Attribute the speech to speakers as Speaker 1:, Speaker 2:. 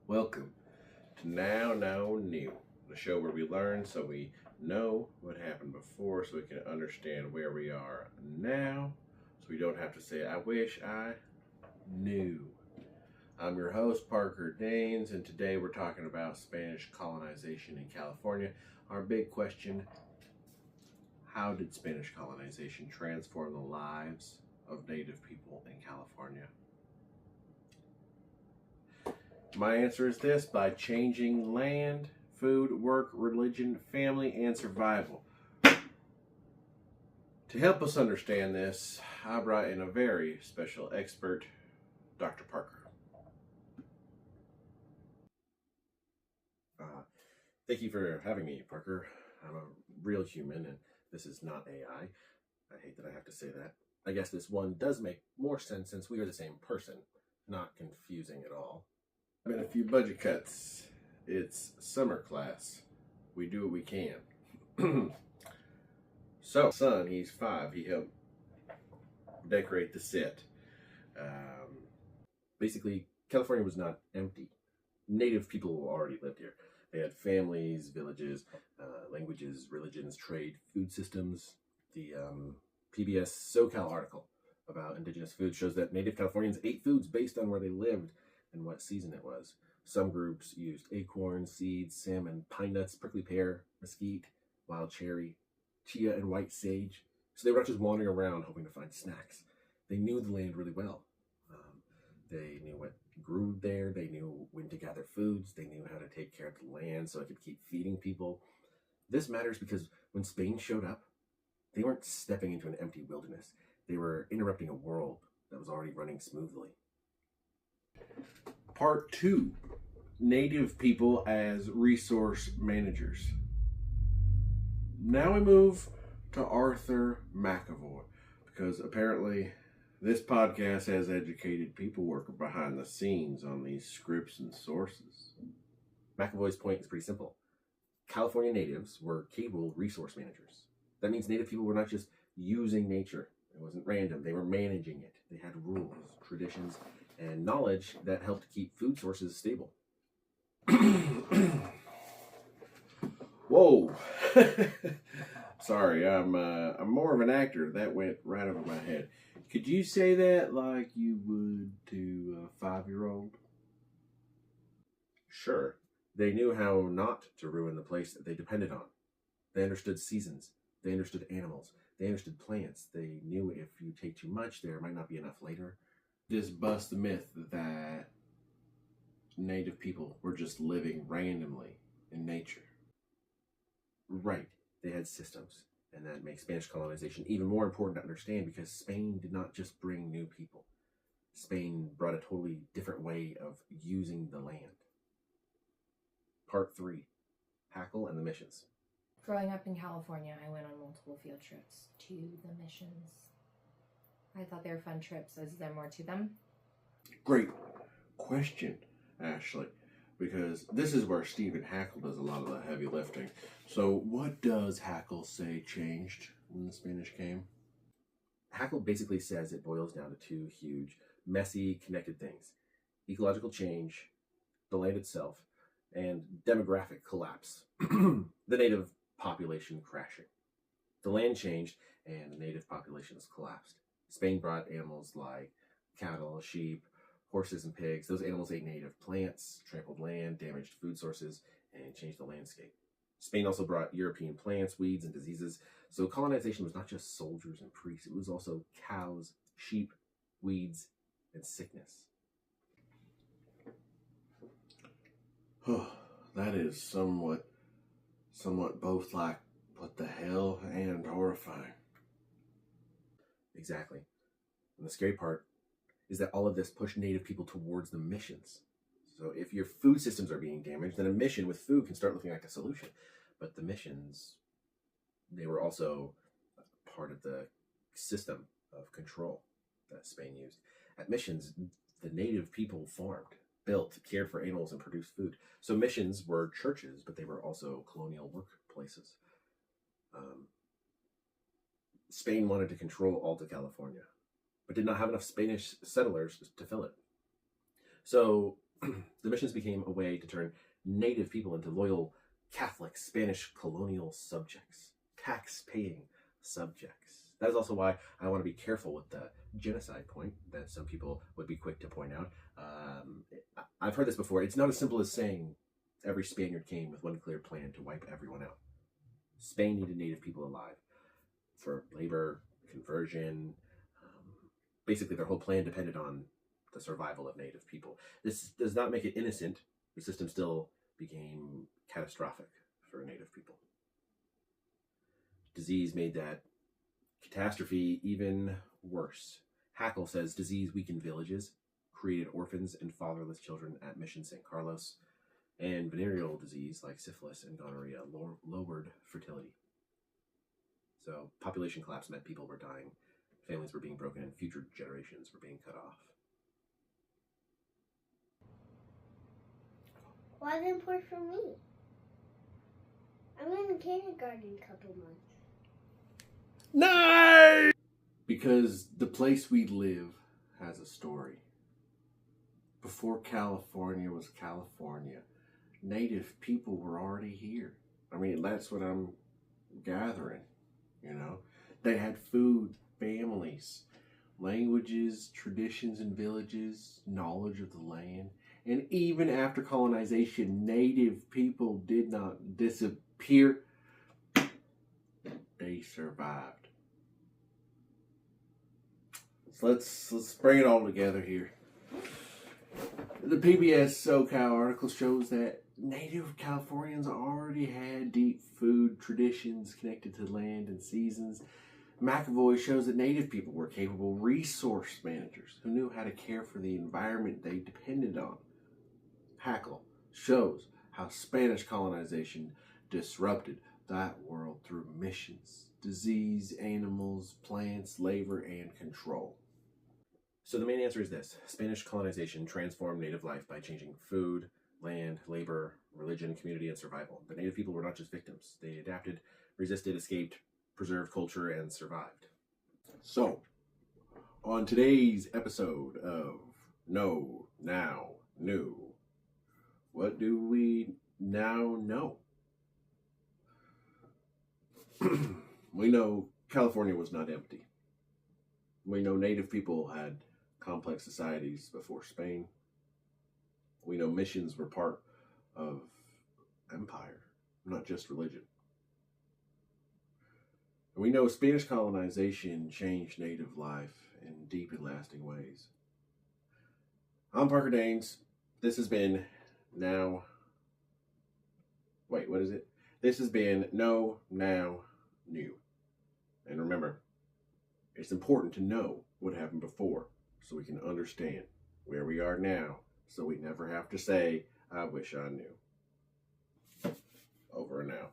Speaker 1: Welcome to Now New, the show where we learn so we know what happened before so we can understand where we are now so we don't have to say, I wish I knew. I'm your host, Parker Daines, and today we're talking about Spanish colonization in California. Our big question: how did Spanish colonization transform the lives of Native people in California? My answer is this: by changing land, food, work, religion, family, and survival. To help us understand this, I brought in a very special expert, Dr. Parker. Thank you for having me, Parker. I'm a real human, and this is not AI. I hate that I have to say that. I guess this one does make more sense since we are the same person. Not confusing at all. I've been a few budget cuts. It's summer class. We do what we can. So, son, he's 5. He helped decorate the set. Basically, California was not empty. Native people already lived here. They had families, villages, languages, religions, trade, food systems. The PBS SoCal article about indigenous food shows that Native Californians ate foods based on where they lived and what season it was. Some groups used acorns, seeds, salmon, pine nuts, prickly pear, mesquite, wild cherry, chia, and white sage. So they were not just wandering around hoping to find snacks. They knew the land really well. They knew what grew there. They knew when to gather foods. They knew how to take care of the land so it could keep feeding people. This matters because when Spain showed up, they weren't stepping into an empty wilderness. They were interrupting a world that was already running smoothly. Part 2: Native people as resource managers. Now we move to Arthur McAvoy, because apparently this podcast has educated people working behind the scenes on these scripts and sources. McAvoy's point is pretty simple. California natives were capable resource managers. That means Native people were not just using nature. It wasn't random. They were managing it. They had rules, traditions, and knowledge that helped keep food sources stable. Whoa. Sorry, I'm more of an actor. That went right over my head. Could you say that like you would to a 5-year-old? Sure. They knew how not to ruin the place that they depended on. They understood seasons. They understood animals. They understood plants. They knew if you take too much, there might not be enough later. This busts the myth that Native people were just living randomly in nature. Right. They had systems. And that makes Spanish colonization even more important to understand because Spain did not just bring new people. Spain brought a totally different way of using the land. Part 3: Hackle and the Missions.
Speaker 2: Growing up in California, I went on multiple field trips to the missions. I thought they were fun trips. Is there more to them?
Speaker 1: Great question, Ashley, because this is where Stephen Hackle does a lot of the heavy lifting. So what does Hackle say changed when the Spanish came? Hackle basically says it boils down to 2 huge, messy, connected things: ecological change, the land itself, and demographic collapse, the native population crashing. The land changed and the native populations collapsed. Spain brought animals like cattle, sheep, horses, and pigs. Those animals ate native plants, trampled land, damaged food sources, and changed the landscape. Spain also brought European plants, weeds, and diseases. So colonization was not just soldiers and priests. It was also cows, sheep, weeds, and sickness. That is somewhat both like what the hell and horrifying. Exactly. And the scary part is that all of this pushed Native people towards the missions. So if your food systems are being damaged, then a mission with food can start looking like a solution. But the missions, they were also part of the system of control that Spain used. At missions, the Native people farmed, built, cared for animals, and produced food. So missions were churches, but they were also colonial workplaces. Spain wanted to control Alta California, but did not have enough Spanish settlers to fill it. So
Speaker 3: The missions became a way to turn native people into loyal Catholic Spanish colonial subjects, tax-paying subjects. That is also why I want to be careful with the genocide point that some people would be quick to point out. I've heard this before. It's not as simple as saying every Spaniard came with one clear plan to wipe everyone out. Spain needed native people alive for labor, conversion. Basically, their whole plan depended on the survival of native people. This does not make it innocent. The system still became catastrophic for native people. Disease made that catastrophe even worse. Hackle says disease weakened villages, created orphans and fatherless children at Mission San Carlos, and venereal disease like syphilis and gonorrhea lowered fertility. So population collapse meant people were dying, families were being broken, and future generations were being cut off.
Speaker 4: Why is it important for me? I'm in kindergarten in a couple months.
Speaker 1: No! Because the place we live has a story. Before California was California, native people were already here. I mean, that's what I'm gathering, you know? They had food, families, languages, traditions and villages, knowledge of the land. And even after colonization, native people did not disappear. They survived. So let's bring it all together here. The PBS SoCal article shows that native Californians already had deep food traditions connected to land and seasons. McAvoy shows that native people were capable resource managers who knew how to care for the environment they depended on. Hackle shows how Spanish colonization disrupted that world through missions, disease, animals, plants, labor, and control.
Speaker 3: So the main answer is this. Spanish colonization transformed native life by changing food, land, labor, religion, community, and survival. But native people were not just victims. They adapted, resisted, escaped, preserved culture, and survived.
Speaker 1: So, on today's episode of Know, Now, New, what do we now know? We know California was not empty. We know native people had complex societies before Spain. We know missions were part of empire, not just religion. We know Spanish colonization changed native life in deep and lasting ways. I'm Parker Daines. This has been This has been Know, Now, New. And remember, it's important to know what happened before so we can understand where we are now, so we never have to say, I wish I knew. Over and out.